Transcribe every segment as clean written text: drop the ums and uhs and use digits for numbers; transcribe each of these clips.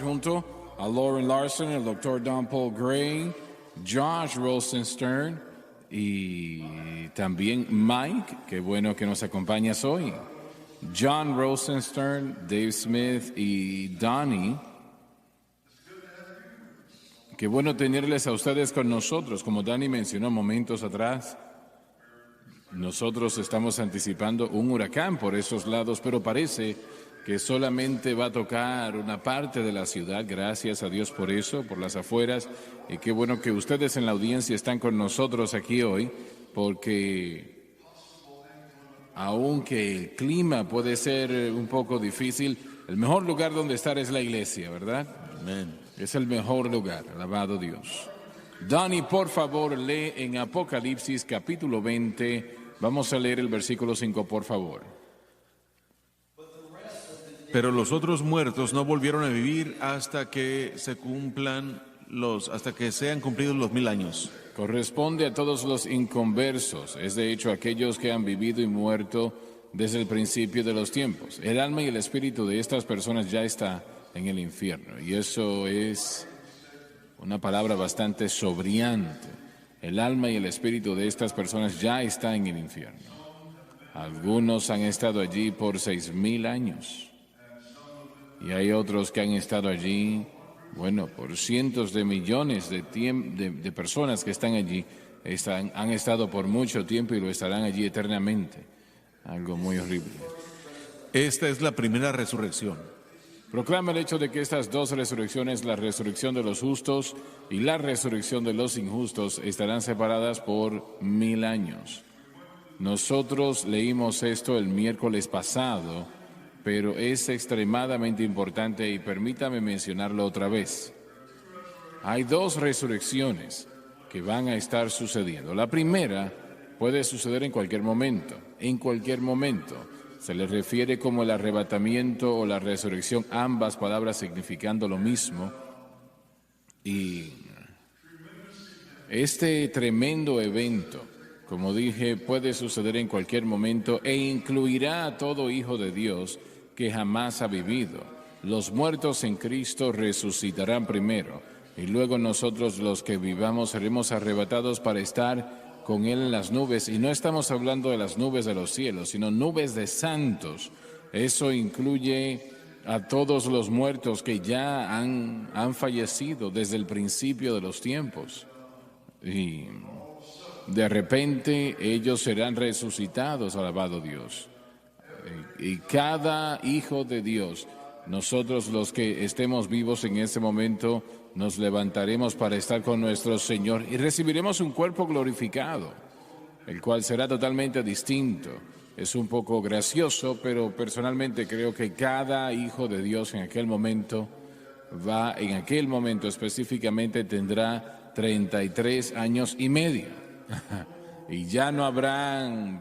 Junto a Lauren Larson, el Dr. Don Paul Gray, Josh Rosenstern y también Mike, qué bueno que nos acompañas hoy. John Rosenstern, Dave Smith y Donnie. Qué bueno tenerles a ustedes con nosotros. Como Donnie mencionó momentos atrás, nosotros estamos anticipando un huracán por esos lados, pero parece que solamente va a tocar una parte de la ciudad. Gracias a Dios por eso, por las afueras. Y qué bueno que ustedes en la audiencia están con nosotros aquí hoy, porque aunque el clima puede ser un poco difícil, el mejor lugar donde estar es la iglesia, ¿verdad? Amén. Es el mejor lugar, alabado Dios. Donnie, por favor, lee en Apocalipsis capítulo 20. Vamos a leer el versículo 5, por favor. Pero los otros muertos no volvieron a vivir hasta que sean cumplidos los 1000 años. Corresponde a todos los inconversos, es de hecho aquellos que han vivido y muerto desde el principio de los tiempos. El alma y el espíritu de estas personas ya está en el infierno, y eso es una palabra bastante sobriante. El alma y el espíritu de estas personas ya está en el infierno. Algunos han estado allí por 6000 años. Y hay otros que han estado allí, por cientos de millones de personas que están allí, han estado por mucho tiempo y lo estarán allí eternamente. Algo muy horrible. Esta es la primera resurrección. Proclama el hecho de que estas dos resurrecciones, la resurrección de los justos y la resurrección de los injustos, estarán separadas por 1000 años. Nosotros leímos esto el miércoles pasado, pero es extremadamente importante y permítame mencionarlo otra vez. Hay dos resurrecciones que van a estar sucediendo. La primera puede suceder en cualquier momento, Se le refiere como el arrebatamiento o la resurrección, ambas palabras significando lo mismo. Y este tremendo evento, como dije, puede suceder en cualquier momento e incluirá a todo hijo de Dios que jamás ha vivido. Los muertos en Cristo resucitarán primero y luego nosotros los que vivamos seremos arrebatados para estar con Él en las nubes. Y no estamos hablando de las nubes de los cielos, sino nubes de santos. Eso incluye a todos los muertos que ya han fallecido desde el principio de los tiempos. Y de repente ellos serán resucitados, alabado Dios. Y cada hijo de Dios, nosotros los que estemos vivos en ese momento, nos levantaremos para estar con nuestro Señor y recibiremos un cuerpo glorificado, el cual será totalmente distinto. Es un poco gracioso, pero personalmente creo que cada hijo de Dios en aquel momento específicamente tendrá 33 años y medio. Y ya no habrá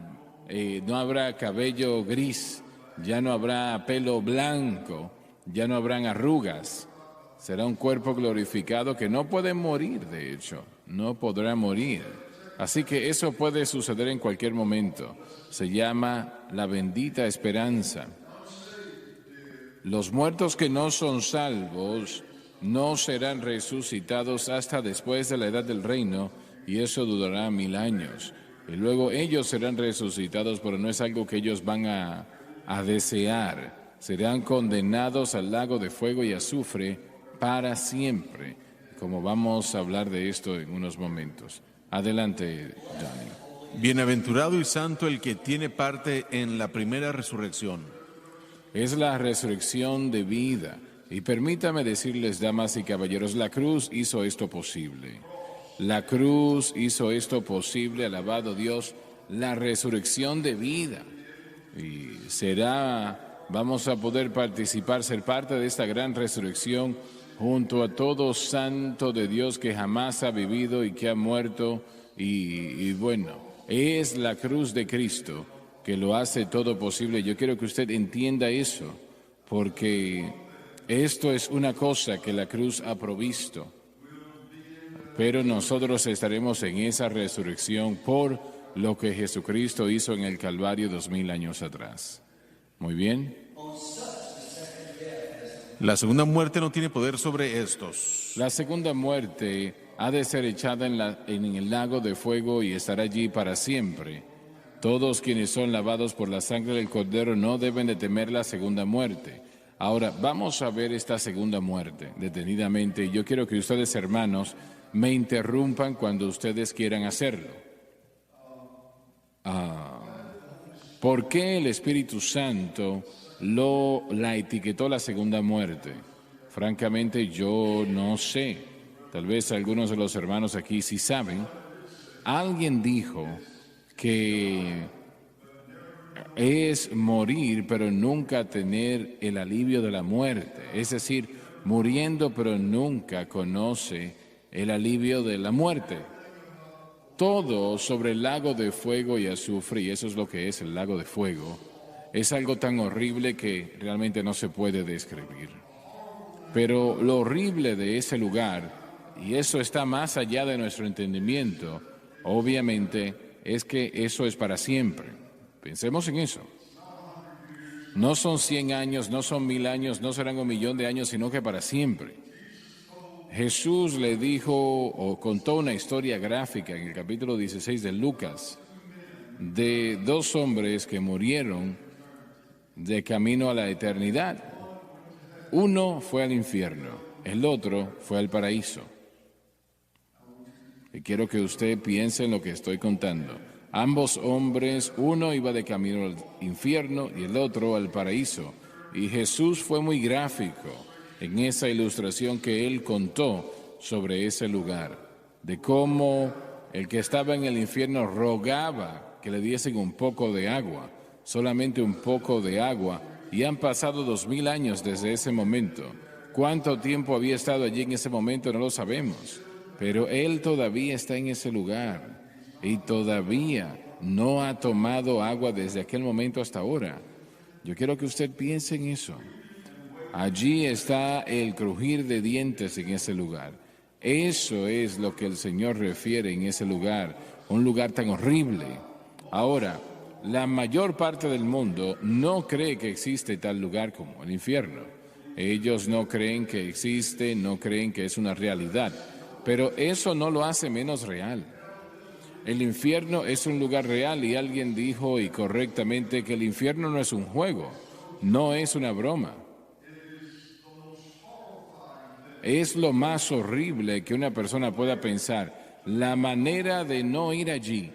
cabello gris, ya no habrá pelo blanco, ya no habrán arrugas. Será un cuerpo glorificado que no puede morir, de hecho, no podrá morir. Así que eso puede suceder en cualquier momento. Se llama la bendita esperanza. Los muertos que no son salvos no serán resucitados hasta después de la edad del reino, y eso durará 1000 años. Y luego ellos serán resucitados, pero no es algo que ellos van a desear. Serán condenados al lago de fuego y azufre para siempre, como vamos a hablar de esto en unos momentos. Adelante, Johnny. Bienaventurado y santo el que tiene parte en la primera resurrección. Es la resurrección de vida. Y permítame decirles, damas y caballeros, la cruz hizo esto posible. La cruz hizo esto posible, alabado Dios, la resurrección de vida. Y vamos a poder participar, ser parte de esta gran resurrección junto a todo santo de Dios que jamás ha vivido y que ha muerto. Y es la cruz de Cristo que lo hace todo posible. Yo quiero que usted entienda eso, porque esto es una cosa que la cruz ha provisto. Pero nosotros estaremos en esa resurrección por lo que Jesucristo hizo en el Calvario 2000 años atrás. Muy bien. La segunda muerte no tiene poder sobre estos. La segunda muerte ha de ser echada en el lago de fuego y estará allí para siempre. Todos quienes son lavados por la sangre del Cordero no deben de temer la segunda muerte. Ahora, vamos a ver esta segunda muerte detenidamente. Yo quiero que ustedes, hermanos, me interrumpan cuando ustedes quieran hacerlo. ¿Por qué el Espíritu Santo la etiquetó la segunda muerte? Francamente, yo no sé. Tal vez algunos de los hermanos aquí sí saben. Alguien dijo que es morir, pero nunca tener el alivio de la muerte. Es decir, muriendo, pero nunca conoce el alivio de la muerte. Todo sobre el lago de fuego y azufre, y eso es lo que es el lago de fuego, es algo tan horrible que realmente no se puede describir. Pero lo horrible de ese lugar, y eso está más allá de nuestro entendimiento, obviamente, es que eso es para siempre. Pensemos en eso. No son 100 años, no son 1000 años, no serán 1.000.000 de años, sino que para siempre. Jesús le dijo o contó una historia gráfica en el capítulo 16 de Lucas de 2 hombres que murieron de camino a la eternidad. Uno fue al infierno, el otro fue al paraíso. Y quiero que usted piense en lo que estoy contando. Ambos hombres, uno iba de camino al infierno y el otro al paraíso. Y Jesús fue muy gráfico en esa ilustración que él contó sobre ese lugar, de cómo el que estaba en el infierno rogaba que le diesen un poco de agua, solamente un poco de agua, y han pasado 2000 años desde ese momento. ¿Cuánto tiempo había estado allí en ese momento? No lo sabemos, pero él todavía está en ese lugar y todavía no ha tomado agua desde aquel momento hasta ahora. Yo quiero que usted piense en eso. Allí está el crujir de dientes en ese lugar. Eso es lo que el Señor refiere en ese lugar, un lugar tan horrible. Ahora, la mayor parte del mundo no cree que existe tal lugar como el infierno. Ellos no creen que existe, no creen que es una realidad, pero eso no lo hace menos real. El infierno es un lugar real y alguien dijo y correctamente que el infierno no es un juego, no es una broma. Es lo más horrible que una persona pueda pensar. La manera de no ir allí,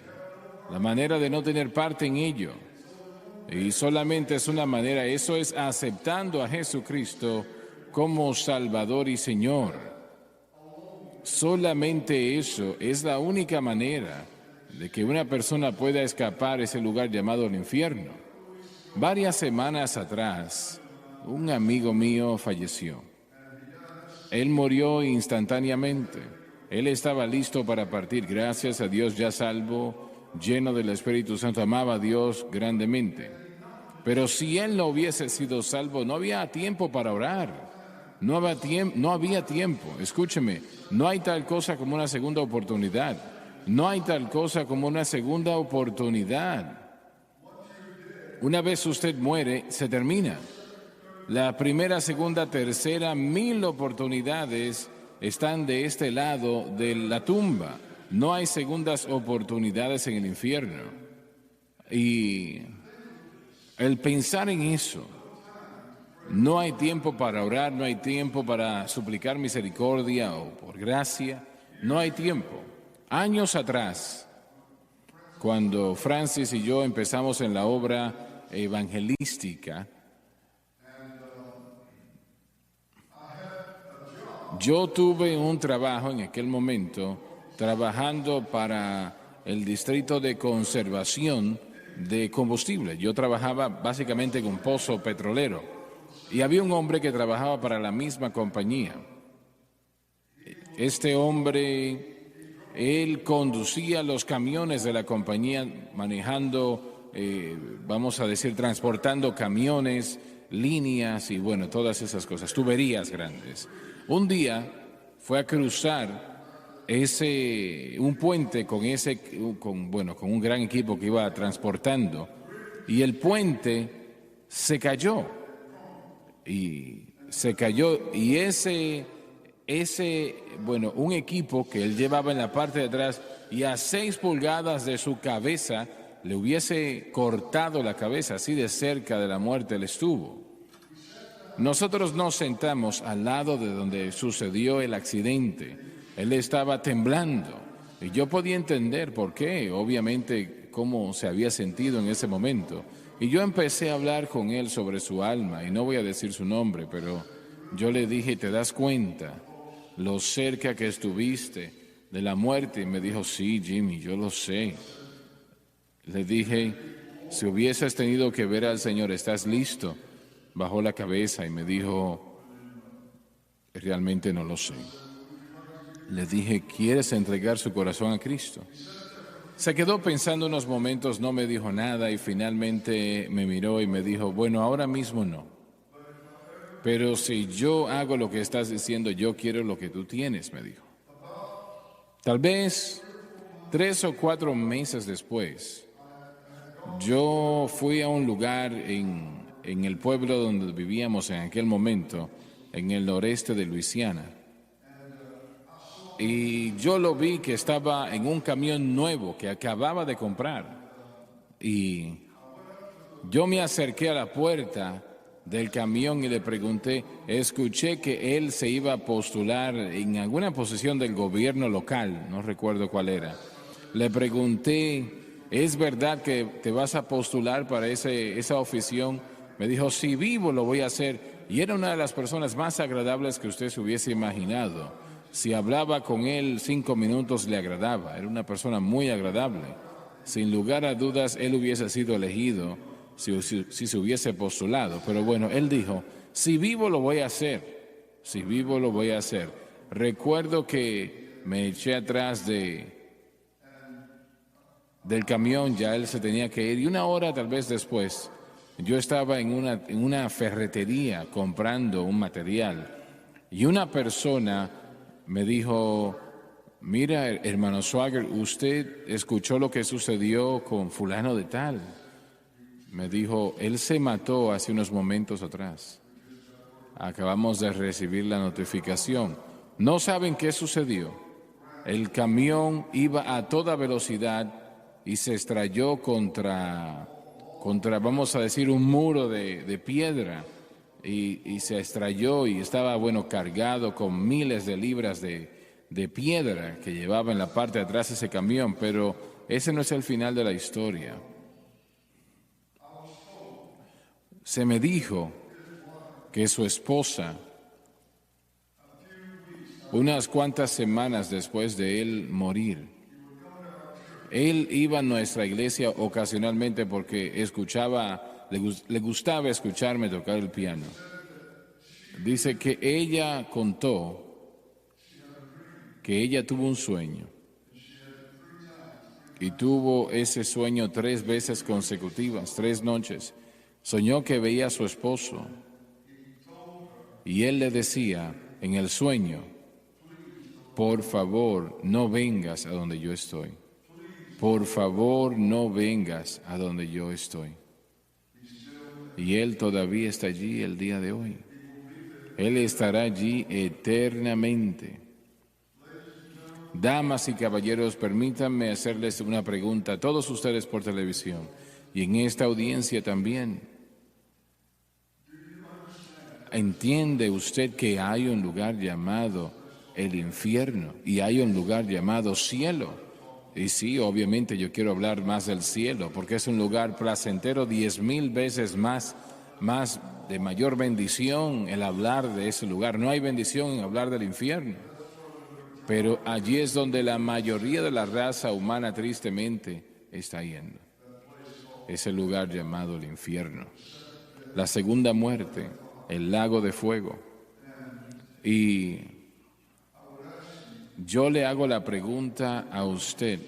la manera de no tener parte en ello. Y solamente es una manera, eso es aceptando a Jesucristo como Salvador y Señor. Solamente eso es la única manera de que una persona pueda escapar ese lugar llamado el infierno. Varias semanas atrás, un amigo mío falleció. Él murió instantáneamente. Él estaba listo para partir, gracias a Dios, ya salvo, lleno del Espíritu Santo, amaba a Dios grandemente. Pero si él no hubiese sido salvo, no había tiempo para orar. No había tiempo. Escúcheme, no hay tal cosa como una segunda oportunidad. No hay tal cosa como una segunda oportunidad. Una vez usted muere, se termina. La primera, segunda, tercera, 1000 oportunidades están de este lado de la tumba. No hay segundas oportunidades en el infierno. Y el pensar en eso, no hay tiempo para orar, no hay tiempo para suplicar misericordia o por gracia, no hay tiempo. Años atrás, cuando Francis y yo empezamos en la obra evangelística, yo tuve un trabajo en aquel momento trabajando para el Distrito de Conservación de Combustible. Yo trabajaba básicamente en un pozo petrolero y había un hombre que trabajaba para la misma compañía. Este hombre, él conducía los camiones de la compañía manejando, vamos a decir, transportando camiones, líneas y bueno, todas esas cosas, tuberías grandes. Un día fue a cruzar un puente con un gran equipo que iba transportando y el puente se cayó y se cayó y un equipo que él llevaba en la parte de atrás y a 6 pulgadas de su cabeza le hubiese cortado la cabeza, así de cerca de la muerte él estuvo. Nosotros nos sentamos al lado de donde sucedió el accidente. Él estaba temblando y yo podía entender por qué, obviamente cómo se había sentido en ese momento. Y yo empecé a hablar con él sobre su alma, y no voy a decir su nombre, pero yo le dije, ¿te das cuenta lo cerca que estuviste de la muerte? Y me dijo, sí, Jimmy, yo lo sé. Le dije, si hubieses tenido que ver al Señor, ¿estás listo? Bajó la cabeza y me dijo, realmente no lo sé. Le dije, ¿quieres entregar su corazón a Cristo? Se quedó pensando unos momentos, no me dijo nada y finalmente me miró y me dijo, bueno, ahora mismo no. Pero si yo hago lo que estás diciendo, yo quiero lo que tú tienes, me dijo. Tal vez 3 o 4 meses después, yo fui a un lugar en el pueblo donde vivíamos en aquel momento, en el noreste de Luisiana. Y yo lo vi que estaba en un camión nuevo que acababa de comprar. Y yo me acerqué a la puerta del camión y le pregunté, escuché que él se iba a postular en alguna posición del gobierno local, no recuerdo cuál era. Le pregunté, ¿es verdad que te vas a postular para esa ofición? Me dijo, si vivo lo voy a hacer. Y era una de las personas más agradables que usted se hubiese imaginado. Si hablaba con él 5 minutos le agradaba, era una persona muy agradable. Sin lugar a dudas, él hubiese sido elegido si se hubiese postulado. Pero bueno, él dijo, si vivo lo voy a hacer, si vivo lo voy a hacer. Recuerdo que me eché atrás del camión, ya él se tenía que ir, y 1 hora tal vez después, yo estaba en una ferretería comprando un material, y una persona me dijo, mira, hermano Swagger, ¿usted escuchó lo que sucedió con fulano de tal? Me dijo, él se mató hace unos momentos atrás. Acabamos de recibir la notificación. ¿No saben qué sucedió? El camión iba a toda velocidad y se estrelló contra vamos a decir, un muro de piedra. Y se estrelló y estaba, cargado con miles de libras de piedra que llevaba en la parte de atrás ese camión, pero ese no es el final de la historia. Se me dijo que su esposa, unas cuantas semanas después de él morir, él iba a nuestra iglesia ocasionalmente porque le gustaba escucharme tocar el piano. Dice que ella contó que ella tuvo un sueño y tuvo ese sueño 3 veces consecutivas, 3 noches. Soñó que veía a su esposo y él le decía en el sueño, por favor, no vengas a donde yo estoy. Por favor, no vengas a donde yo estoy. Y él todavía está allí el día de hoy. Él estará allí eternamente. Damas y caballeros, permítanme hacerles una pregunta a todos ustedes por televisión y en esta audiencia también. ¿Entiende usted que hay un lugar llamado el infierno y hay un lugar llamado cielo? Y sí, obviamente yo quiero hablar más del cielo porque es un lugar placentero 10,000 veces más de mayor bendición el hablar de ese lugar. No hay bendición en hablar del infierno, pero allí es donde la mayoría de la raza humana tristemente está yendo. Ese lugar llamado el infierno, la segunda muerte, el lago de fuego. Y yo le hago la pregunta a usted,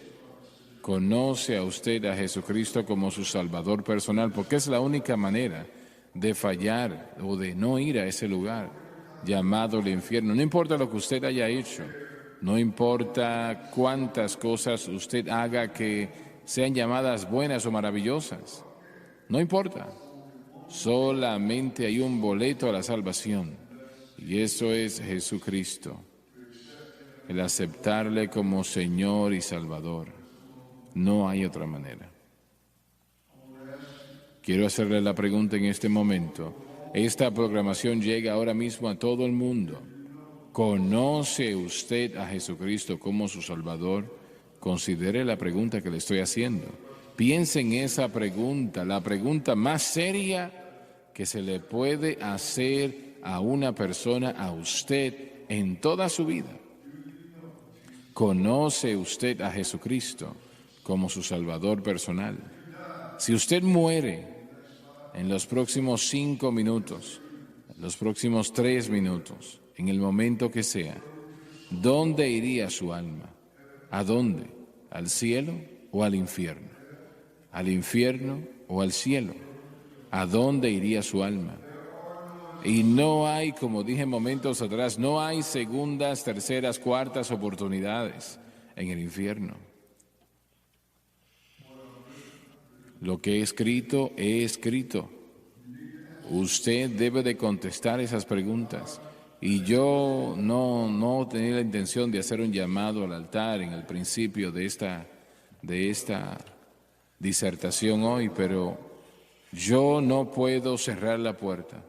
¿conoce a usted a Jesucristo como su Salvador personal? Porque es la única manera de fallar o de no ir a ese lugar llamado el infierno. No importa lo que usted haya hecho, no importa cuántas cosas usted haga que sean llamadas buenas o maravillosas, no importa. Solamente hay un boleto a la salvación Y eso es Jesucristo, el aceptarle como Señor y Salvador. No hay otra manera. Quiero hacerle la pregunta en este momento. Esta programación llega ahora mismo a todo el mundo. ¿Conoce usted a Jesucristo como su Salvador? Considere la pregunta que le estoy haciendo. Piense en esa pregunta, la pregunta más seria que se le puede hacer a una persona, a usted, en toda su vida. ¿Conoce usted a Jesucristo como su Salvador personal? Si usted muere en los próximos 5 minutos, en los próximos 3 minutos, en el momento que sea, ¿dónde iría su alma? ¿A dónde? ¿Al cielo o al infierno? ¿Al infierno o al cielo? ¿A dónde iría su alma? Y no hay, como dije momentos atrás, no hay segundas, terceras, cuartas oportunidades en el infierno. Lo que he escrito, he escrito. Usted debe de contestar esas preguntas. Y yo no tenía la intención de hacer un llamado al altar en el principio de esta disertación hoy, pero yo no puedo cerrar la puerta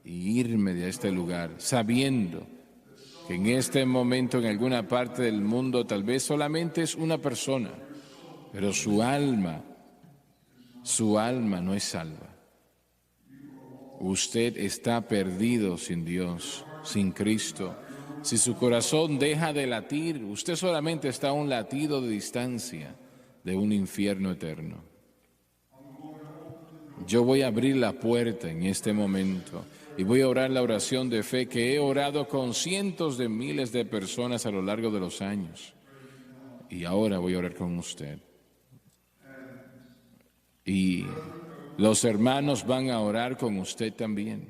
y irme de este lugar sabiendo que en este momento en alguna parte del mundo tal vez solamente es una persona, pero su alma no es salva. Usted está perdido sin Dios, sin Cristo. Si su corazón deja de latir, usted solamente está a un latido de distancia de un infierno eterno. Yo voy a abrir la puerta en este momento y voy a orar la oración de fe que he orado con cientos de miles de personas a lo largo de los años. Y ahora voy a orar con usted. Y los hermanos van a orar con usted también.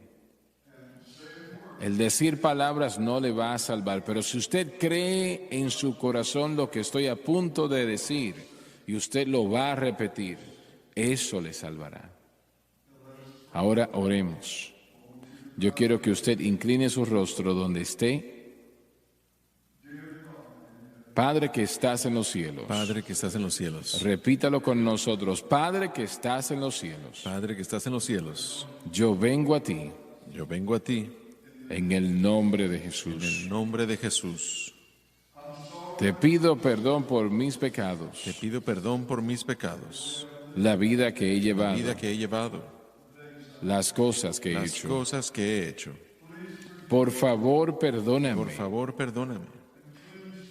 El decir palabras no le va a salvar, pero si usted cree en su corazón lo que estoy a punto de decir y usted lo va a repetir, eso le salvará. Ahora oremos. Yo quiero que usted incline su rostro donde esté. Padre que estás en los cielos. Padre que estás en los cielos. Repítalo con nosotros. Padre que estás en los cielos. Padre que estás en los cielos. Yo vengo a ti. Yo vengo a ti. En el nombre de Jesús. En el nombre de Jesús. Te pido perdón por mis pecados. Te pido perdón por mis pecados. La vida que he llevado. La vida que he llevado. Las cosas que he hecho. Las cosas que he hecho. Por favor, perdóname. Por favor, perdóname.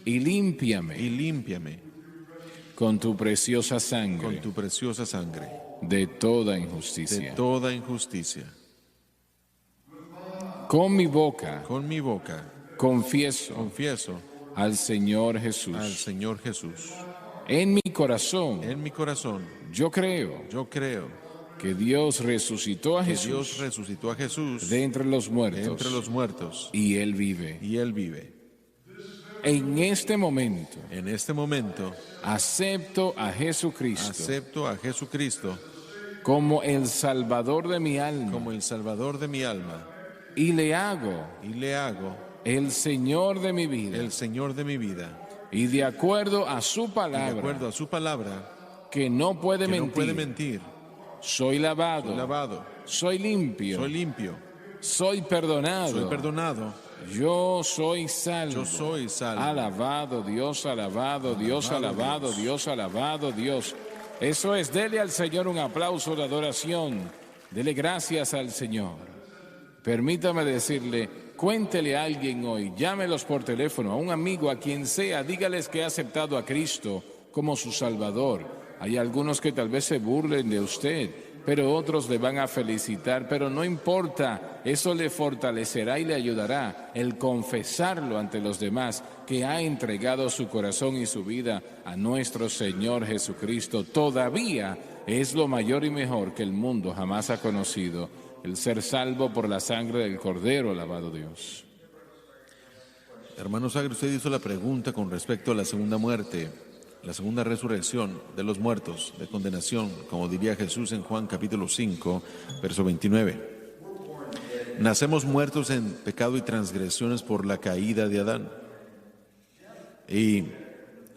Y límpiame. Y límpiame. Con tu preciosa sangre. Con tu preciosa sangre. De toda injusticia. De toda injusticia. Con mi boca. Con mi boca. Confieso. Confieso. Al Señor Jesús. Al Señor Jesús. En mi corazón. En mi corazón. Yo creo. Yo creo. Que Dios resucitó a Jesús. Que Dios resucitó a Jesús. De entre los muertos. De entre los muertos. Y Él vive. Y Él vive. En este momento. En este momento. Acepto a Jesucristo. Acepto a Jesucristo. Como el Salvador de mi alma. Como el Salvador de mi alma. Y le hago. Y le hago. El Señor de mi vida. El Señor de mi vida. Y de acuerdo a su palabra. Y de acuerdo a su palabra. Que no puede mentir. No puede mentir. Soy lavado. Soy lavado. Soy limpio. Soy limpio. Soy perdonado. Soy perdonado. Yo soy salvo. Yo soy salvo. Alabado Dios, alabado Dios, alabado Dios, alabado Dios. Eso es, dele al Señor un aplauso de adoración. Dele gracias al Señor. Permítame decirle, cuéntele a alguien hoy, llámelos por teléfono, a un amigo, a quien sea, dígales que ha aceptado a Cristo como su Salvador. Hay algunos que tal vez se burlen de usted, pero otros le van a felicitar, pero no importa, eso le fortalecerá y le ayudará el confesarlo ante los demás, que ha entregado su corazón y su vida a nuestro Señor Jesucristo. Todavía es lo mayor y mejor que el mundo jamás ha conocido, el ser salvo por la sangre del Cordero, alabado Dios. Hermano Sagre, usted hizo la pregunta con respecto a la segunda muerte. La segunda resurrección de los muertos, de condenación, como diría Jesús en Juan capítulo 5, verso 29. nacemos muertos en pecado y transgresiones por la caída de Adán. Y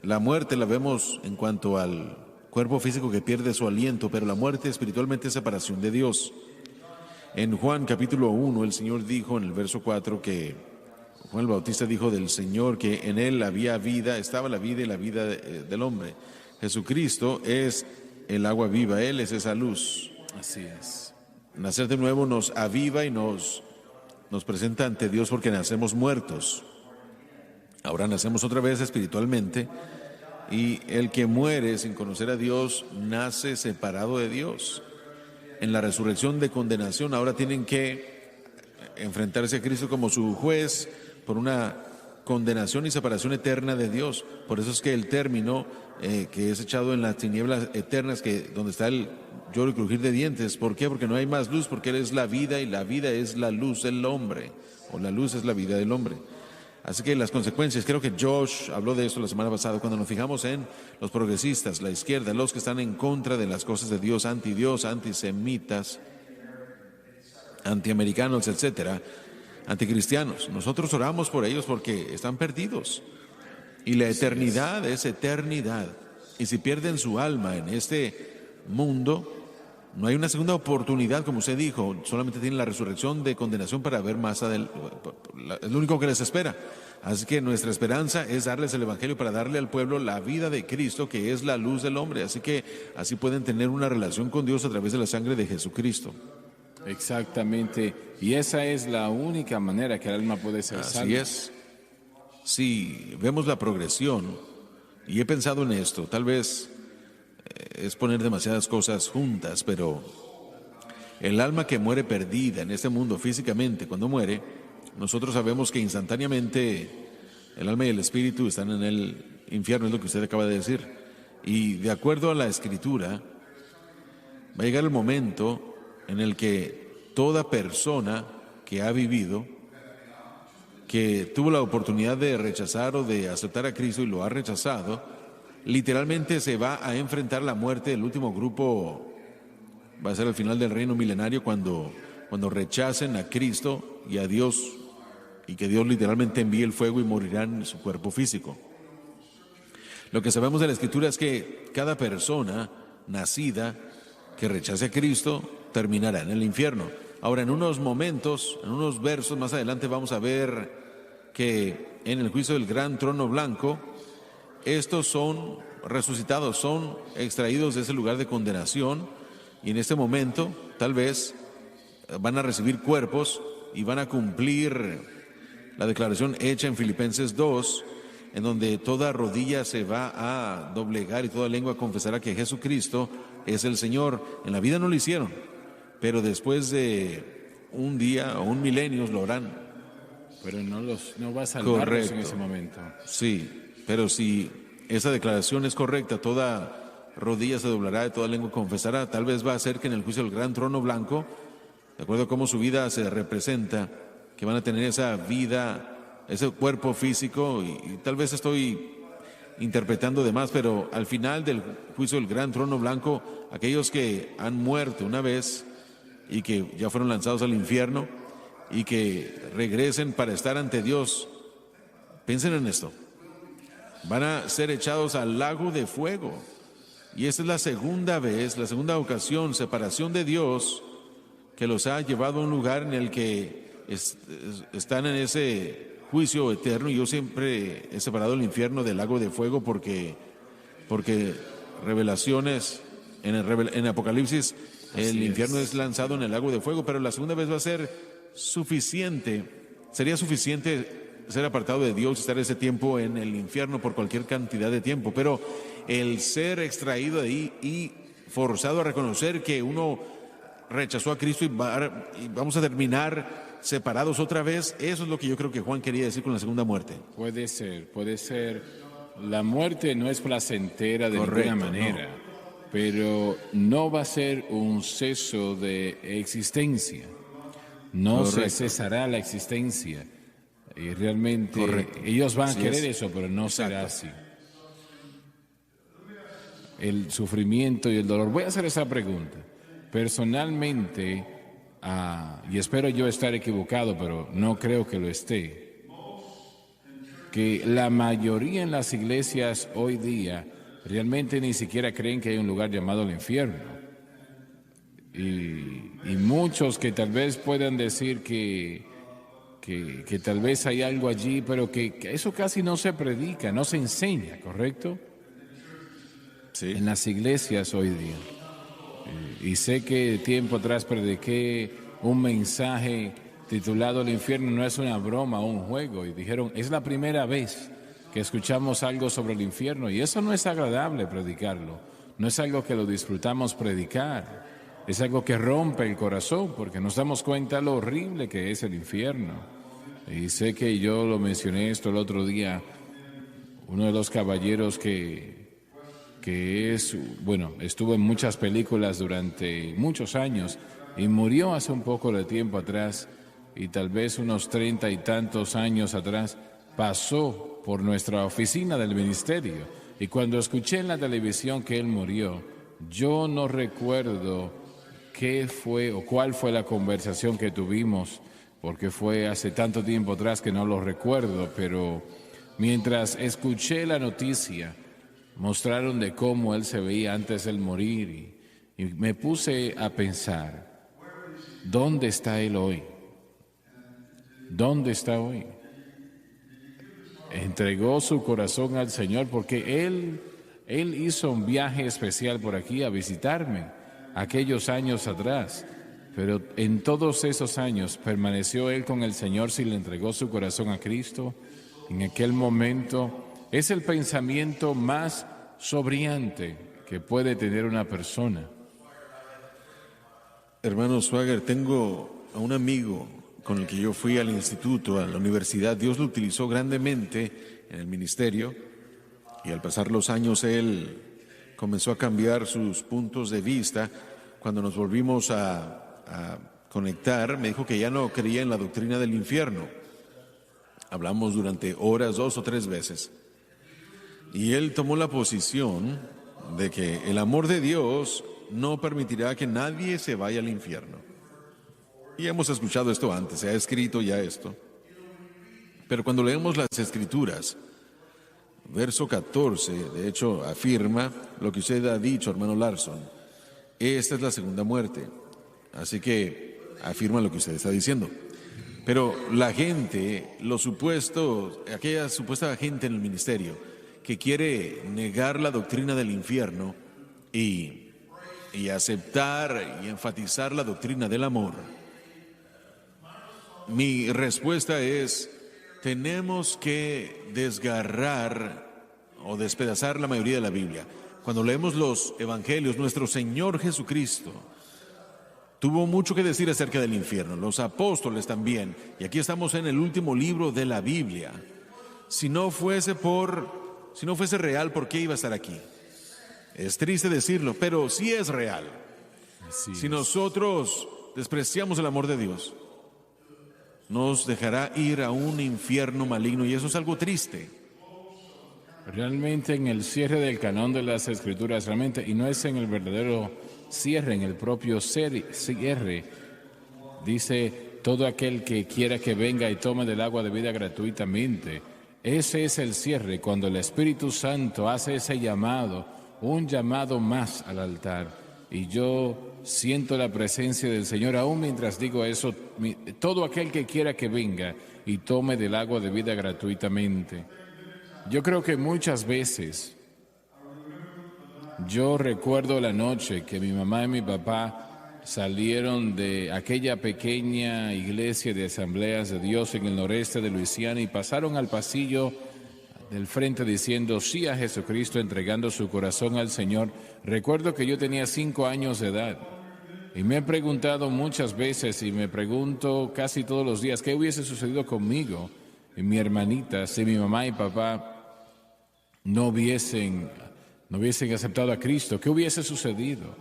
la muerte la vemos en cuanto al cuerpo físico que pierde su aliento, pero la muerte espiritualmente es separación de Dios. En Juan capítulo 1, el Señor dijo en el verso 4 que Juan el Bautista dijo del Señor que en Él había vida, estaba la vida y la vida del hombre. Jesucristo es el agua viva, Él es esa luz. Así es. Nacer de nuevo nos aviva y nos presenta ante Dios porque nacemos muertos. Ahora nacemos otra vez espiritualmente y el que muere sin conocer a Dios nace separado de Dios. En la resurrección de condenación ahora tienen que enfrentarse a Cristo como su juez por una condenación y separación eterna de Dios. Por eso es que el término que es echado en las tinieblas eternas, donde está el lloro y crujir de dientes. ¿Por qué? Porque no hay más luz, porque Él es la vida y la vida es la luz del hombre, o la luz es la vida del hombre. Así que las consecuencias, creo que Josh habló de eso la semana pasada, cuando nos fijamos en los progresistas, la izquierda, los que están en contra de las cosas de Dios, antisemitas, antiamericanos, etcétera, anticristianos. Nosotros oramos por ellos porque están perdidos. Y la eternidad es eternidad. Y si pierden su alma en este mundo, no hay una segunda oportunidad, como usted dijo, solamente tienen la resurrección de condenación para ver más adelante. Es lo único que les espera. Así que nuestra esperanza es darles el Evangelio para darle al pueblo la vida de Cristo, que es la luz del hombre. Así que así pueden tener una relación con Dios a través de la sangre de Jesucristo. Exactamente. Y esa es la única manera que el alma puede ser salva. Así es. Si vemos la progresión, y he pensado en esto, tal vez es poner demasiadas cosas juntas, pero el alma que muere perdida en este mundo físicamente, cuando muere, nosotros sabemos que instantáneamente el alma y el espíritu están en el infierno, es lo que usted acaba de decir. Y de acuerdo a la Escritura, va a llegar el momento en el que toda persona que ha vivido, que tuvo la oportunidad de rechazar o de aceptar a Cristo y lo ha rechazado, literalmente se va a enfrentar la muerte. El último grupo va a ser al final del reino milenario, cuando rechacen a Cristo y a Dios, y que Dios literalmente envíe el fuego y morirán en su cuerpo físico. Lo que sabemos de la Escritura es que cada persona nacida que rechace a Cristo terminará en el infierno. Ahora, en unos momentos, en unos versos más adelante, vamos a ver que en el juicio del gran trono blanco, estos son resucitados, son extraídos de ese lugar de condenación, y en este momento tal vez van a recibir cuerpos y van a cumplir la declaración hecha en Filipenses 2, en donde toda rodilla se va a doblegar y toda lengua confesará que Jesucristo es el Señor. En la vida no lo hicieron, pero después de un día o un milenio lo harán. Pero no va a salvarlos en ese momento. Sí, pero si esa declaración es correcta, toda rodilla se doblará y toda lengua confesará. Tal vez va a hacer que en el juicio del gran trono blanco, de acuerdo a cómo su vida se representa, que van a tener esa vida, ese cuerpo físico, y tal vez estoy interpretando de más, pero al final del juicio del gran trono blanco, aquellos que han muerto una vez y que ya fueron lanzados al infierno y que regresen para estar ante Dios, piensen en esto, van a ser echados al lago de fuego. Y esta es la segunda vez, la segunda ocasión, separación de Dios, que los ha llevado a un lugar en el que están en ese juicio eterno. Yo siempre he separado el infierno del lago de fuego porque revelaciones en Apocalipsis, el infierno es lanzado en el lago de fuego, pero la segunda vez va a ser suficiente, sería suficiente ser apartado de Dios y estar ese tiempo en el infierno por cualquier cantidad de tiempo, pero el ser extraído de ahí y forzado a reconocer que uno rechazó a Cristo y vamos a terminar separados otra vez, eso es lo que yo creo que Juan quería decir con la segunda muerte. Puede ser. La muerte no es placentera de ninguna manera, pero no va a ser un ceso de existencia. No se cesará la existencia. Y realmente ellos van a querer eso, pero no será así. El sufrimiento y el dolor. Voy a hacer esa pregunta. Personalmente, y espero yo estar equivocado, pero no creo que lo esté, que la mayoría en las iglesias hoy día realmente ni siquiera creen que hay un lugar llamado el infierno. Y muchos que tal vez puedan decir que tal vez hay algo allí, pero que eso casi no se predica, no se enseña, ¿correcto? Sí. En las iglesias hoy día. Y sé que tiempo atrás prediqué un mensaje titulado "El infierno no es una broma o un juego", y dijeron, es la primera vez que escuchamos algo sobre el infierno, y eso no es agradable predicarlo, no es algo que lo disfrutamos predicar, es algo que rompe el corazón porque nos damos cuenta lo horrible que es el infierno. Y sé que yo lo mencioné esto el otro día, uno de los caballeros que estuvo en muchas películas durante muchos años y murió hace un poco de tiempo atrás, y tal vez unos 30 y tantos años atrás pasó por nuestra oficina del ministerio, y cuando escuché en la televisión que él murió, yo no recuerdo qué fue o cuál fue la conversación que tuvimos, porque fue hace tanto tiempo atrás que no lo recuerdo, pero mientras escuché la noticia, mostraron de cómo él se veía antes de morir, y me puse a pensar, ¿dónde está él hoy? ¿Dónde está hoy? Entregó su corazón al Señor porque él hizo un viaje especial por aquí a visitarme aquellos años atrás, pero en todos esos años permaneció él con el Señor si le entregó su corazón a Cristo. En aquel momento es el pensamiento más sobriante que puede tener una persona. Hermano Swagger, tengo a un amigo con el que yo fui al instituto, a la universidad. Dios lo utilizó grandemente en el ministerio, y al pasar los años él comenzó a cambiar sus puntos de vista. Cuando nos volvimos a conectar, me dijo que ya no creía en la doctrina del infierno. Hablamos durante horas, 2 o 3 veces. Y él tomó la posición de que el amor de Dios no permitirá que nadie se vaya al infierno. Y hemos escuchado esto antes, se ha escrito ya esto. Pero cuando leemos las Escrituras, verso 14, de hecho, afirma lo que usted ha dicho, hermano Larson. Esta es la segunda muerte. Así que afirma lo que usted está diciendo. Pero la gente, aquella supuesta gente en el ministerio que quiere negar la doctrina del infierno y aceptar y enfatizar la doctrina del amor, mi respuesta es, tenemos que desgarrar o despedazar la mayoría de la Biblia. Cuando leemos los evangelios, nuestro Señor Jesucristo tuvo mucho que decir acerca del infierno, los apóstoles también, y aquí estamos en el último libro de la Biblia. Si no fuese real, ¿por qué iba a estar aquí? Es triste decirlo, pero sí es real. Si nosotros despreciamos el amor de Dios, nos dejará ir a un infierno maligno, y eso es algo triste. Realmente en el cierre del canon de las Escrituras, realmente, y no es en el verdadero cierre, en el propio cierre, dice, todo aquel que quiera que venga y tome del agua de vida gratuitamente. Ese es el cierre, cuando el Espíritu Santo hace ese llamado, un llamado más al altar. Y yo siento la presencia del Señor, aún mientras digo eso, todo aquel que quiera que venga y tome del agua de vida gratuitamente. Yo creo que muchas veces, yo recuerdo la noche que mi mamá y mi papá salieron de aquella pequeña iglesia de Asambleas de Dios en el noreste de Luisiana y pasaron al pasillo del frente diciendo sí a Jesucristo, entregando su corazón al Señor. Recuerdo que yo tenía 5 años de edad y me he preguntado muchas veces, y me pregunto casi todos los días, ¿qué hubiese sucedido conmigo y mi hermanita si mi mamá y papá no hubiesen aceptado a Cristo? ¿Qué hubiese sucedido?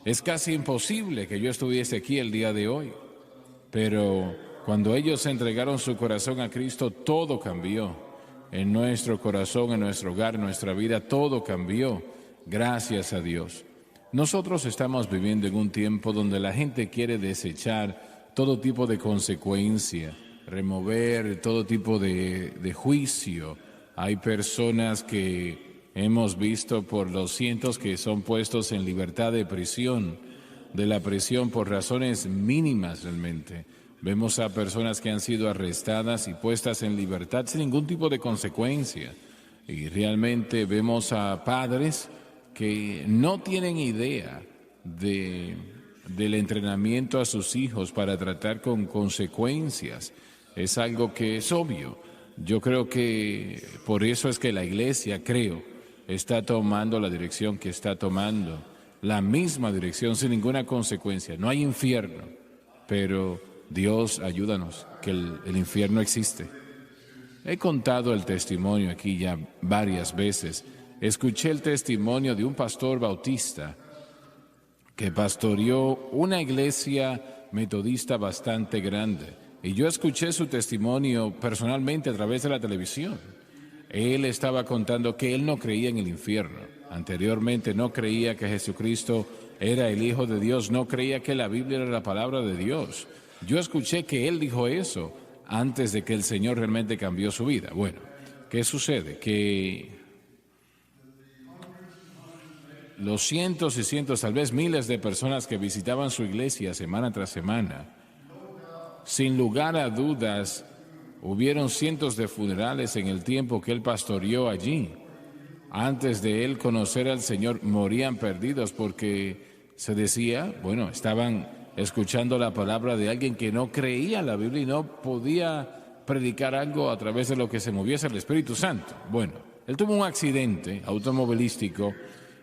Es casi imposible que yo estuviese aquí el día de hoy, pero cuando ellos entregaron su corazón a Cristo, todo cambió. En nuestro corazón, en nuestro hogar, en nuestra vida, todo cambió, gracias a Dios. Nosotros estamos viviendo en un tiempo donde la gente quiere desechar todo tipo de consecuencia, remover todo tipo de juicio. Hay personas que hemos visto por los cientos que son puestos en libertad de la prisión por razones mínimas realmente. Vemos a personas que han sido arrestadas y puestas en libertad sin ningún tipo de consecuencia. Y realmente vemos a padres que no tienen idea del entrenamiento a sus hijos para tratar con consecuencias. Es algo que es obvio. Yo creo que por eso es que la iglesia, está tomando la dirección que está tomando. La misma dirección sin ninguna consecuencia. No hay infierno, pero Dios, ayúdanos, que el infierno existe. He contado el testimonio aquí ya varias veces. Escuché el testimonio de un pastor bautista que pastoreó una iglesia metodista bastante grande. Y yo escuché su testimonio personalmente a través de la televisión. Él estaba contando que él no creía en el infierno. Anteriormente no creía que Jesucristo era el Hijo de Dios, no creía que la Biblia era la palabra de Dios. Yo escuché que él dijo eso antes de que el Señor realmente cambió su vida. Bueno, ¿qué sucede? Que los cientos y cientos, tal vez miles de personas que visitaban su iglesia semana tras semana, sin lugar a dudas, hubieron cientos de funerales en el tiempo que él pastoreó allí. Antes de él conocer al Señor, morían perdidos porque se decía, estaban escuchando la palabra de alguien que no creía en la Biblia y no podía predicar algo a través de lo que se moviese el Espíritu Santo. Bueno, él tuvo un accidente automovilístico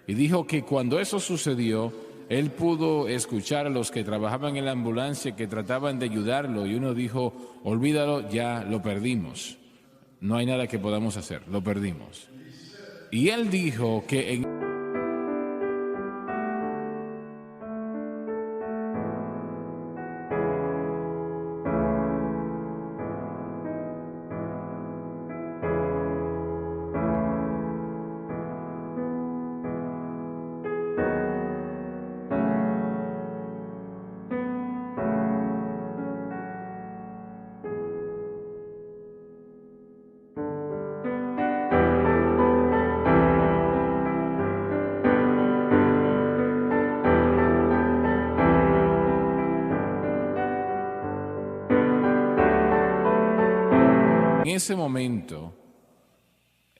y dijo que cuando eso sucedió, él pudo escuchar a los que trabajaban en la ambulancia que trataban de ayudarlo y uno dijo, olvídalo, ya lo perdimos. No hay nada que podamos hacer, lo perdimos. Y él dijo que en ese momento,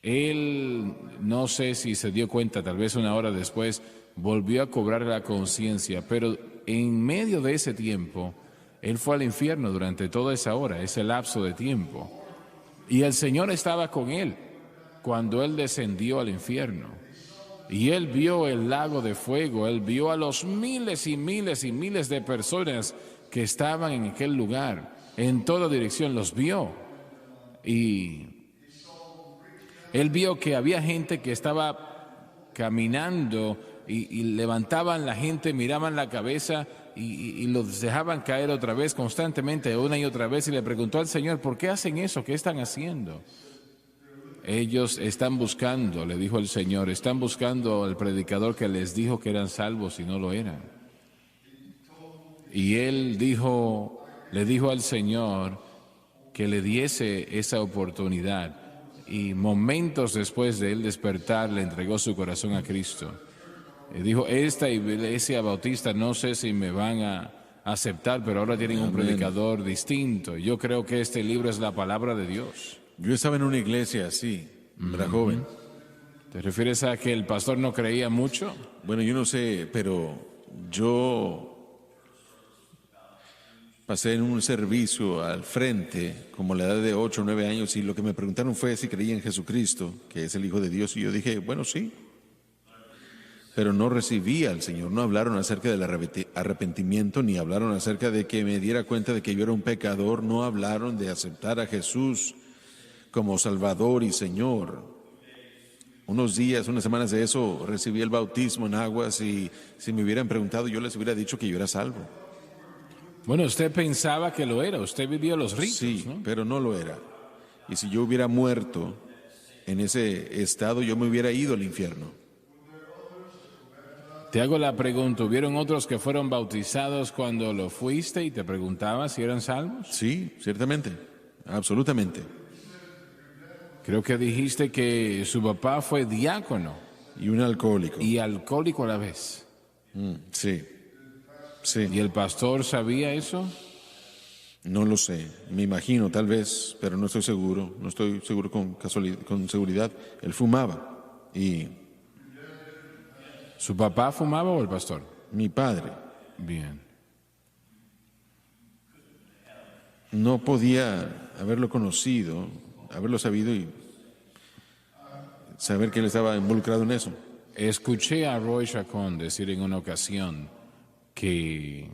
él, no sé si se dio cuenta, tal vez una hora después, volvió a cobrar la conciencia, pero en medio de ese tiempo, él fue al infierno durante toda esa hora, ese lapso de tiempo. Y el Señor estaba con él cuando él descendió al infierno. Y él vio el lago de fuego, él vio a los miles y miles y miles de personas que estaban en aquel lugar, en toda dirección los vio. Y él vio que había gente que estaba caminando y levantaban la gente, miraban la cabeza y los dejaban caer otra vez constantemente, una y otra vez, y le preguntó al Señor, ¿por qué hacen eso? ¿Qué están haciendo? Ellos están buscando, le dijo el Señor, están buscando al predicador que les dijo que eran salvos y no lo eran. Y él le dijo al Señor que le diese esa oportunidad, y momentos después de él despertar le entregó su corazón a Cristo. Y dijo, esta iglesia bautista no sé si me van a aceptar, pero ahora tienen un predicador distinto. Yo creo que este libro es la palabra de Dios. Yo estaba en una iglesia así, era joven. ¿Te refieres a que el pastor no creía mucho? Bueno, yo no sé, pero yo pasé en un servicio al frente, como a la edad de 8 o 9 años, y lo que me preguntaron fue si creía en Jesucristo, que es el Hijo de Dios, y yo dije, bueno, sí. Pero no recibí al Señor, no hablaron acerca del arrepentimiento, ni hablaron acerca de que me diera cuenta de que yo era un pecador, no hablaron de aceptar a Jesús como Salvador y Señor. Unas semanas de eso, recibí el bautismo en aguas, y si me hubieran preguntado, yo les hubiera dicho que yo era salvo. Bueno, usted pensaba que lo era, usted vivió los ritos, sí, ¿no? Pero no lo era. Y si yo hubiera muerto en ese estado, yo me hubiera ido al infierno. Te hago la pregunta, ¿hubieron otros que fueron bautizados cuando lo fuiste y te preguntabas si eran salvos? Sí, ciertamente, absolutamente. Creo que dijiste que su papá fue diácono Y un alcohólico. y alcohólico a la vez. Sí, sí. ¿Y el pastor sabía eso? No lo sé, me imagino tal vez, pero no estoy seguro, con seguridad. Él fumaba y ¿Su papá fumaba o el pastor? mi padre Bien. no podía haberlo conocido, haberlo sabido y saber que él estaba involucrado en eso. Escuché a Roy Chacón decir en una ocasión que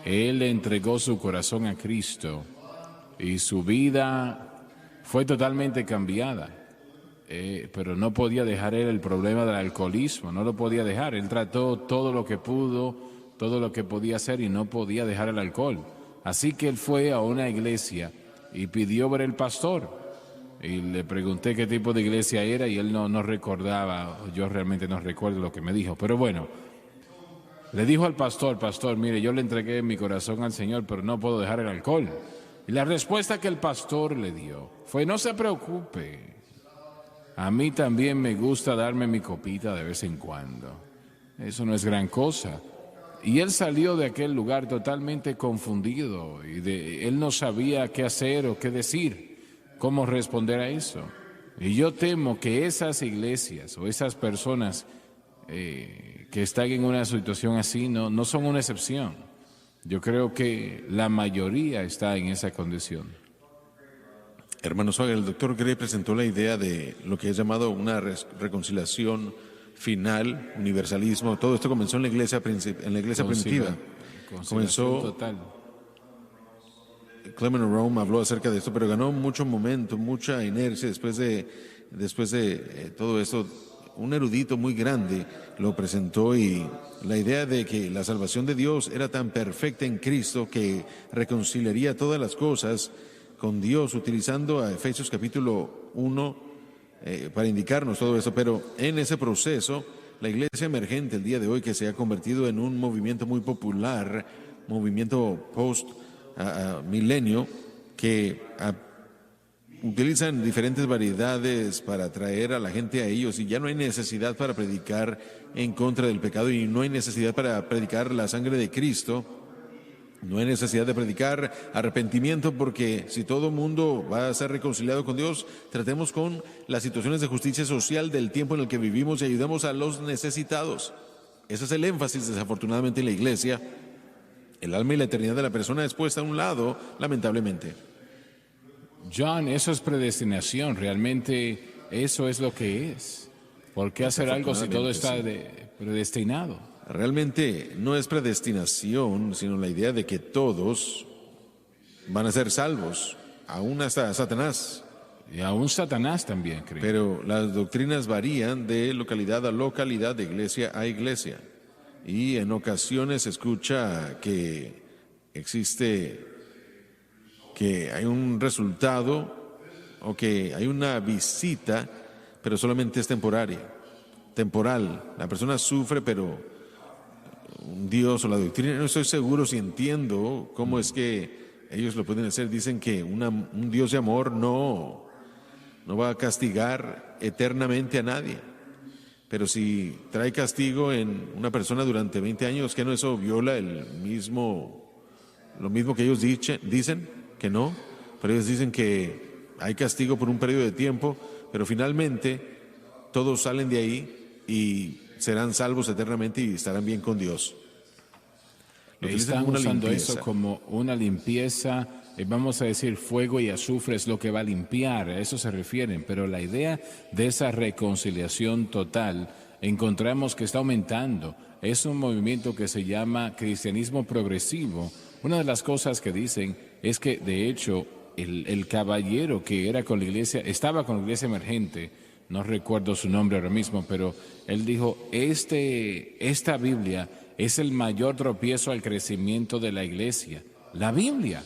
él entregó su corazón a Cristo y su vida fue totalmente cambiada. Pero no podía dejar él el problema del alcoholismo, no lo podía dejar. Él trató todo lo que pudo, todo lo que podía hacer y no podía dejar el alcohol. Así que él fue a una iglesia y pidió ver el pastor. Y le pregunté qué tipo de iglesia era y él no recordaba, yo realmente no recuerdo lo que me dijo. Pero bueno, le dijo al pastor, mire, yo le entregué mi corazón al Señor, pero no puedo dejar el alcohol. Y la respuesta que el pastor le dio fue, no se preocupe. A mí también me gusta darme mi copita de vez en cuando. Eso no es gran cosa. Y él salió de aquel lugar totalmente confundido y él no sabía qué hacer o qué decir, cómo responder a eso. Y yo temo que esas iglesias o esas personas que están en una situación así no son una excepción. Yo creo que la mayoría está en esa condición. Hermano Suárez, el doctor Gray presentó la idea de lo que es llamado una reconciliación final, universalismo. Todo esto comenzó en la iglesia, primitiva. Comenzó, total. Clement of Rome habló acerca de esto, pero ganó mucho momento, mucha inercia después de todo esto. Un erudito muy grande lo presentó y la idea de que la salvación de Dios era tan perfecta en Cristo que reconciliaría todas las cosas con Dios, utilizando a Efesios capítulo 1 para indicarnos todo eso, pero en ese proceso, la iglesia emergente el día de hoy, que se ha convertido en un movimiento muy popular, movimiento post-milenio, que utilizan diferentes variedades para atraer a la gente a ellos, y ya no hay necesidad para predicar en contra del pecado y no hay necesidad para predicar la sangre de Cristo. No hay necesidad de predicar arrepentimiento, porque si todo el mundo va a ser reconciliado con Dios, tratemos con las situaciones de justicia social del tiempo en el que vivimos y ayudemos a los necesitados. Ese es el énfasis, desafortunadamente, en la iglesia. El alma y la eternidad de la persona es puesta a un lado, lamentablemente. John, eso es predestinación, realmente eso es lo que es. ¿Por qué hacer algo si todo está predestinado? Realmente no es predestinación, sino la idea de que todos van a ser salvos, aún hasta Satanás. Y aún Satanás también cree. Pero las doctrinas varían de localidad a localidad, de iglesia a iglesia. Y en ocasiones se escucha que existe, que hay un resultado o que hay una visita, pero solamente es temporal. La persona sufre, pero Dios o la doctrina, no estoy seguro si entiendo cómo es que ellos lo pueden hacer. Dicen que un Dios de amor no va a castigar eternamente a nadie, pero si trae castigo en una persona durante 20 años, ¿que no eso viola lo mismo que ellos dicen que no? Pero ellos dicen que hay castigo por un periodo de tiempo, pero finalmente todos salen de ahí y serán salvos eternamente y estarán bien con Dios. Están usando eso como una limpieza, vamos a decir, fuego y azufre es lo que va a limpiar, a eso se refieren, pero la idea de esa reconciliación total encontramos que está aumentando. Es un movimiento que se llama cristianismo progresivo. Una de las cosas que dicen es que, de hecho, el caballero que era con la iglesia, estaba con la iglesia emergente, no recuerdo su nombre ahora mismo, pero él dijo, esta Biblia es el mayor tropiezo al crecimiento de la iglesia. La Biblia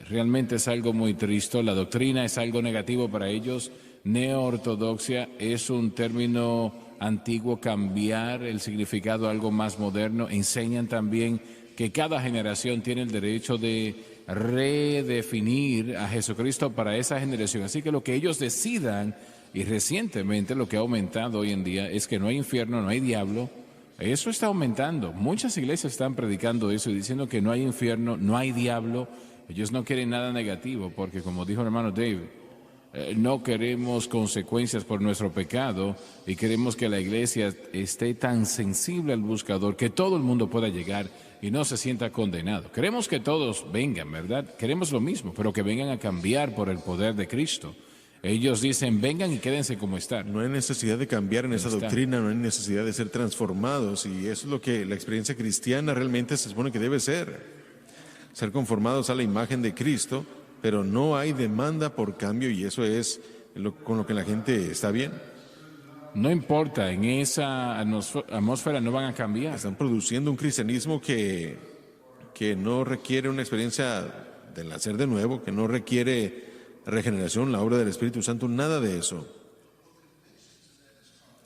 realmente es algo muy triste, la doctrina es algo negativo para ellos. Neo-ortodoxia es un término antiguo, cambiar el significado a algo más moderno. Enseñan también que cada generación tiene el derecho de redefinir a Jesucristo para esa generación. Así que lo que ellos decidan, y recientemente lo que ha aumentado hoy en día es que no hay infierno, no hay diablo. Eso está aumentando. Muchas iglesias están predicando eso y diciendo que no hay infierno, no hay diablo. Ellos no quieren nada negativo porque, como dijo el hermano David, no queremos consecuencias por nuestro pecado y queremos que la iglesia esté tan sensible al buscador que todo el mundo pueda llegar y no se sienta condenado. Queremos que todos vengan, ¿verdad? Queremos lo mismo, pero que vengan a cambiar por el poder de Cristo. Ellos dicen, vengan y quédense como están. No hay necesidad de cambiar en esa doctrina, no hay necesidad de ser transformados, y eso es lo que la experiencia cristiana realmente se supone que debe ser conformados a la imagen de Cristo, pero no hay demanda por cambio, y eso es con lo que la gente está bien. No importa, en esa atmósfera no van a cambiar. Están produciendo un cristianismo que no requiere una experiencia del nacer de nuevo, que no requiere regeneración, la obra del Espíritu Santo, nada de eso.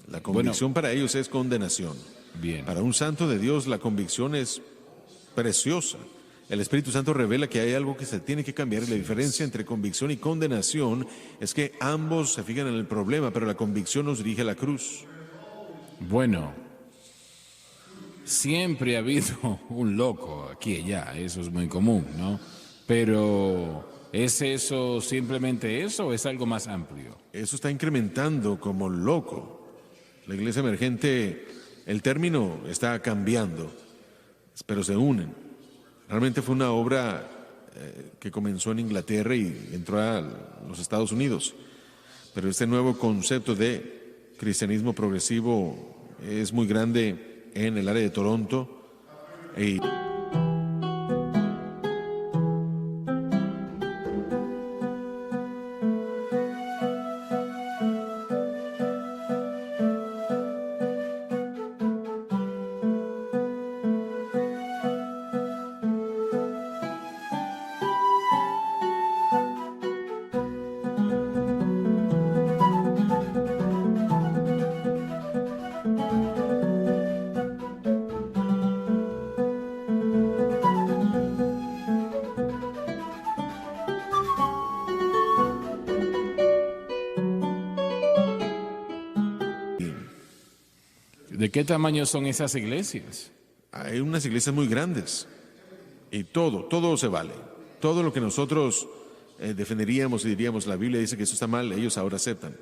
La convicción para ellos es condenación. Bien. Para un santo de Dios la convicción es preciosa. El Espíritu Santo revela que hay algo que se tiene que cambiar, y la diferencia entre convicción y condenación es que ambos se fijan en el problema, pero la convicción nos dirige a la cruz. Bueno, siempre ha habido un loco aquí y allá, eso es muy común, ¿no? Pero ¿es eso simplemente eso o es algo más amplio? Eso está incrementando como loco. La iglesia emergente, el término está cambiando, pero se unen. Realmente fue una obra que comenzó en Inglaterra y entró a los Estados Unidos. Pero este nuevo concepto de cristianismo progresivo es muy grande en el área de Toronto. ¿De qué tamaño son esas iglesias? Hay unas iglesias muy grandes y todo se vale. Todo lo que nosotros defenderíamos y diríamos, la Biblia dice que eso está mal, ellos ahora aceptan.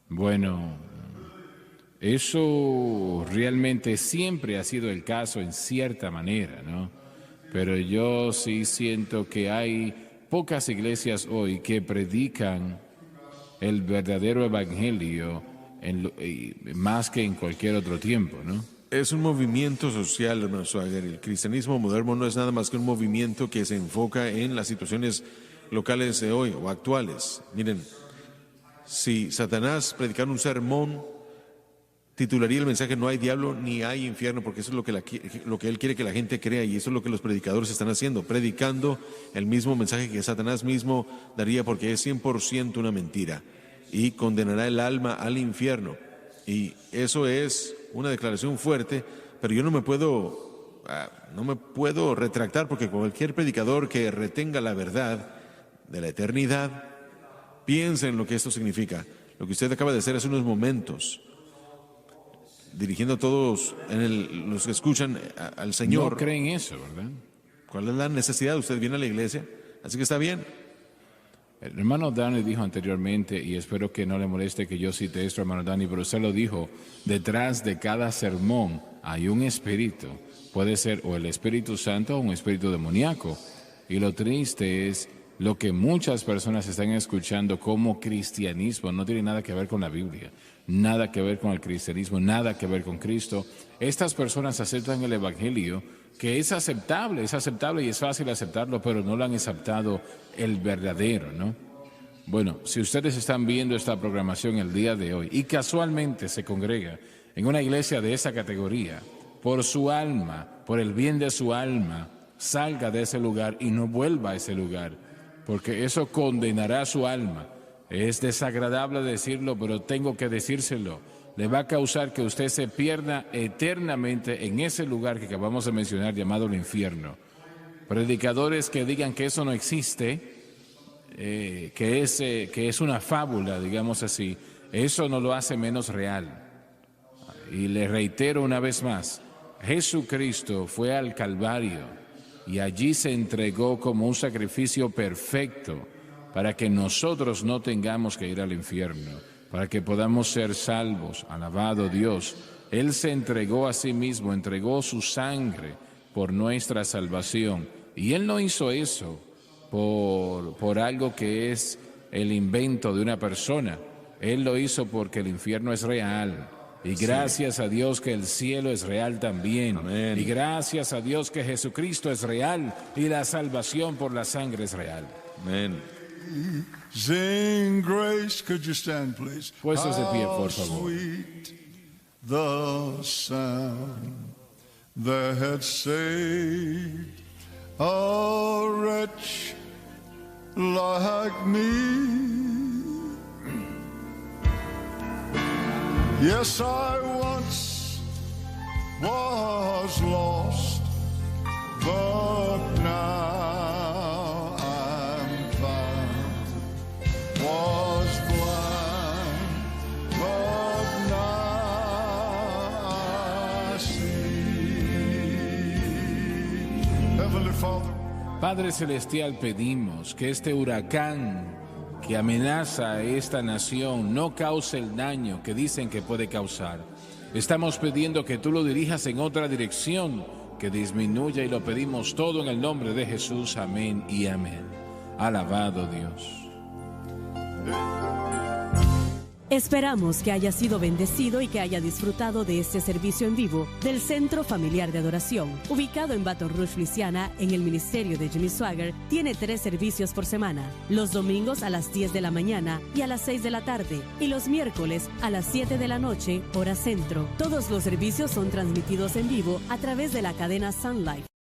Bueno, eso realmente siempre ha sido el caso en cierta manera, ¿no? Pero yo sí siento que hay pocas iglesias hoy que predican el verdadero evangelio más que en cualquier otro tiempo, ¿no? Es un movimiento social, hermano Swagger. El cristianismo moderno no es nada más que un movimiento que se enfoca en las situaciones locales de hoy o actuales. Miren, si Satanás predicara un sermón, titularía el mensaje "No hay diablo ni hay infierno", porque eso es lo que él quiere que la gente crea, y eso es lo que los predicadores están haciendo, predicando el mismo mensaje que Satanás mismo daría, porque es 100% una mentira, y condenará el alma al infierno. Y eso es una declaración fuerte, pero yo no me puedo retractar, porque cualquier predicador que retenga la verdad de la eternidad, piensa en lo que esto significa. Lo que usted acaba de hacer hace unos momentos, dirigiendo a todos los que escuchan al Señor. No creen eso, ¿verdad? ¿Cuál es la necesidad? Usted viene a la iglesia, así que está bien. El hermano Dani dijo anteriormente, y espero que no le moleste que yo cite esto, hermano Dani, pero usted lo dijo, detrás de cada sermón hay un espíritu. Puede ser o el Espíritu Santo o un espíritu demoníaco. Y lo triste es lo que muchas personas están escuchando como cristianismo. No tiene nada que ver con la Biblia, nada que ver con el cristianismo, nada que ver con Cristo. Estas personas aceptan el evangelio, que es aceptable y es fácil aceptarlo, pero no lo han aceptado el verdadero, ¿no? Bueno, si ustedes están viendo esta programación el día de hoy y casualmente se congrega en una iglesia de esa categoría, por su alma, por el bien de su alma, salga de ese lugar y no vuelva a ese lugar, porque eso condenará su alma. Es desagradable decirlo, pero tengo que decírselo. Le va a causar que usted se pierda eternamente en ese lugar que acabamos de mencionar llamado el infierno. Predicadores que digan que eso no existe, que es una fábula, digamos así, eso no lo hace menos real. Y le reitero una vez más, Jesucristo fue al Calvario y allí se entregó como un sacrificio perfecto para que nosotros no tengamos que ir al infierno, para que podamos ser salvos. Alabado Dios. Él se entregó a sí mismo, entregó su sangre por nuestra salvación. Y Él no hizo eso por algo que es el invento de una persona. Él lo hizo porque el infierno es real. Y gracias a Dios que el cielo es real también. Amén. Y gracias a Dios que Jesucristo es real y la salvación por la sangre es real. Amén. Sing grace, could you stand, please? Puestos de pie, por favor. How sweet the sound that had saved a wretch like me. Yes, I once was lost, but now I'm found. Was blind, but now I see. Heavenly Father, Padre Celestial, pedimos que este huracán que amenaza a esta nación no cause el daño que dicen que puede causar. Estamos pidiendo que tú lo dirijas en otra dirección, que disminuya, y lo pedimos todo en el nombre de Jesús. Amén y amén. Alabado Dios. Esperamos que haya sido bendecido y que haya disfrutado de este servicio en vivo del Centro Familiar de Adoración, ubicado en Baton Rouge, Luisiana. En el ministerio de Jimmy Swaggart tiene 3 servicios por semana: los domingos a las 10 de la mañana y a las 6 de la tarde, y los miércoles a las 7 de la noche, hora centro. Todos los servicios son transmitidos en vivo a través de la cadena Sun Life.